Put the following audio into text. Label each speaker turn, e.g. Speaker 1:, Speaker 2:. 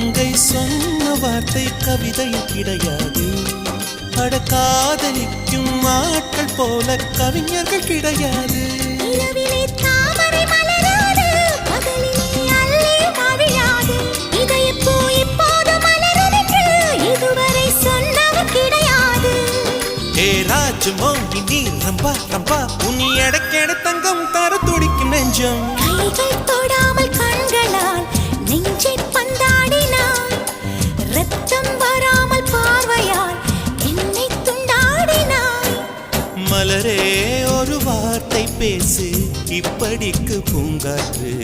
Speaker 1: மங்கை சொன்ன வார்த்தை கவிதையில் கிடையாது. அட காதலிக்கும் ஆட்கள் போல கவிஞர்கள் கிடையாது. ராஜமோகினி ரம்பா ரம்பா உன் எடக்கேட தங்கம் தர துடிக்கும் நெஞ்சம்.
Speaker 2: கைகள் தொடாமல் கண்களால் நெஞ்சை பந்தாடினாய். ரத்தம் வராமல் பார்வையால் என்னை துண்டாடினாய்.
Speaker 1: மலரே ஒரு வார்த்தை பேசு இப்படிக்கு பூங்காற்று.